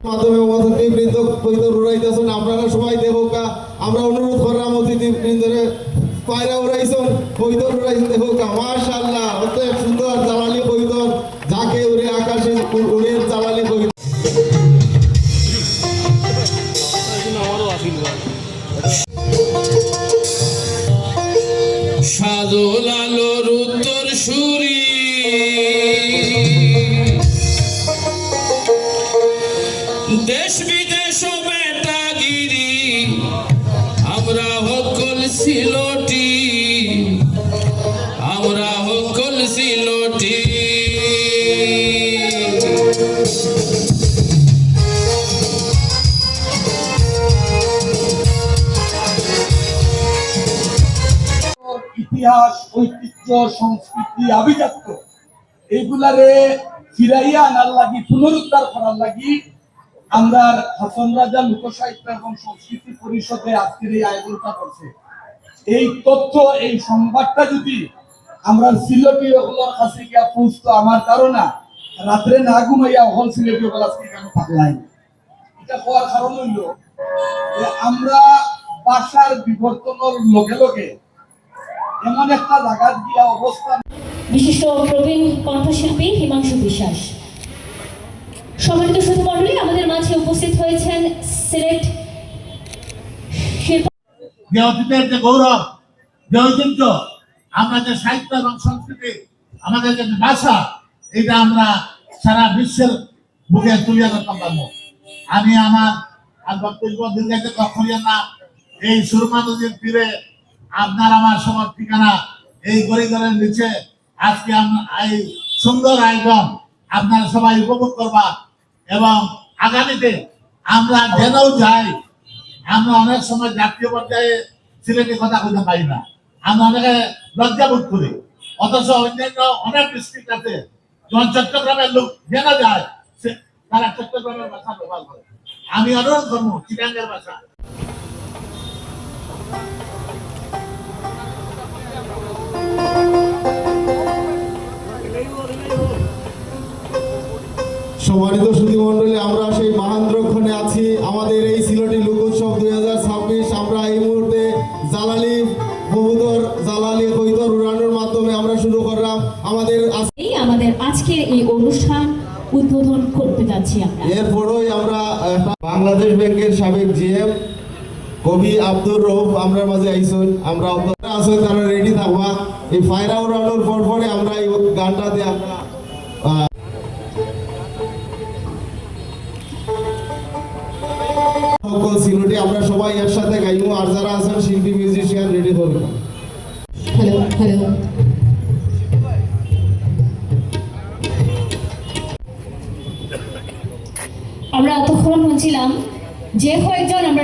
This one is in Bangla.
মাধ্যমে অতিথিবৃন্দ কইতর উড়াইতেছেন আপনারা সবাই দেবকা আমরা অনুরোধ করলাম অতিথিবৃন্দরে পায়রা উড়াইছেন কইতর উড়াইছেন দেবকা মাশাআল্লাহ অত সুন্দর জালালি কইতর যাকে উড়ে আকাশে উড়ে জালালি কইতর সাজল আলোর উত্তর সুরি দেশ বিদেশ বেটাগিরি আমরা হকল সিলটি আমরা হকল সিলটি ইতিহাস ঐতিহ্য সংস্কৃতি আভিজাত্য এইগুলারে ফিরাইয়া আনার লাগি পুনরুদ্ধার করার লাগি আমরা হাসন রাজা লোকসাহিত্য এবং সংস্কৃতি পরিষদে আজকের এই আয়োজনটা করছে। এই তথ্য এই সংবাদটা যদি আমরা সিলেটি ওগুলোর কাছে গিয়া পৌঁছতো আমার ধারণা রাত্রে না ঘুমাইয়া ওহল সিলেটি ওগুলো আজকে কেন থাকলাই। এটা হওয়ার কারণ হইল যে আমরা ভাষার বিবর্তনের লগে লগে এমন একটা জায়গা গিয়া অবস্থান। বিশিষ্ট প্রবীণ কণ্ঠশিল্পী হিমাংশু বিশ্বাস, সম্মানিত সুধী মণ্ডলী, আমাদের মাঝে উপস্থিত হয়েছেন সিলেট যে অতীতের যে গৌরব যে ঐতিহ্য আমরা যে সাহিত্য এবং সংস্কৃতি আমাদের যে ভাষা এটা আমরা সারা বিশ্বের বুকে তুলিয়া ধরতে পারবো। আমি আমার আর বক্তব্য দীর্ঘায়িত করিয়া না, এই সুরমা নদীর তীরে আপনার আমার সবার ঠিকানা এই গরিগরের নিচে আজকে আমরা এই সুন্দর আয়োজন আপনারা সবাই উপভোগ করবা এবং আগামীতে আমরা যেনও যাই আমরা অনেক সময় জাতীয় পর্যায়ে সিলেটের কথা বলতে পারি না, আমরা অনেকে লজ্জা বোধ করি, অথচ অন্যান্য অনেক ডিস্ট্রিক্ট আছে যখন চট্টগ্রামের লোক যেন যায় তারা চট্টগ্রামের ভাষা ব্যবহার করে। আমি অনুরোধ করবো চিটাঙ্গের ভাষা। সম্মানিত সুধী মণ্ডলী, আমরা সেই মহেন্দ্রক্ষণে আছি। আমাদের এই সিলেটি লোক উৎসব 2026 আমরা এই মুহূর্তে জালালি বহুদর জালালি কইতর উড়ানোর মাধ্যমে আমরা শুরু করলাম আমাদের আজকের এই অনুষ্ঠান উদ্বোধন করতে যাচ্ছি। আমরা এরপরই আমরা বাংলাদেশ ব্যাংকের সাবেক জিএম কবি আব্দুর রউফ আমরা মাঝে আইসন, আমরা আছে তারা রেডি থাকবা। এই ফায়রা উড়ানোর পরে আমরা এই গানটা দিয়ে আমরা সিলেটে আমরা সবাই একসাথে গাইবো। আর যারা আছেন শিল্পী মিউজিশিয়ান রেডি করবেন। হ্যালো হ্যালো, আমরা এতক্ষণ শুনছিলাম যে কয়েকজন আমরা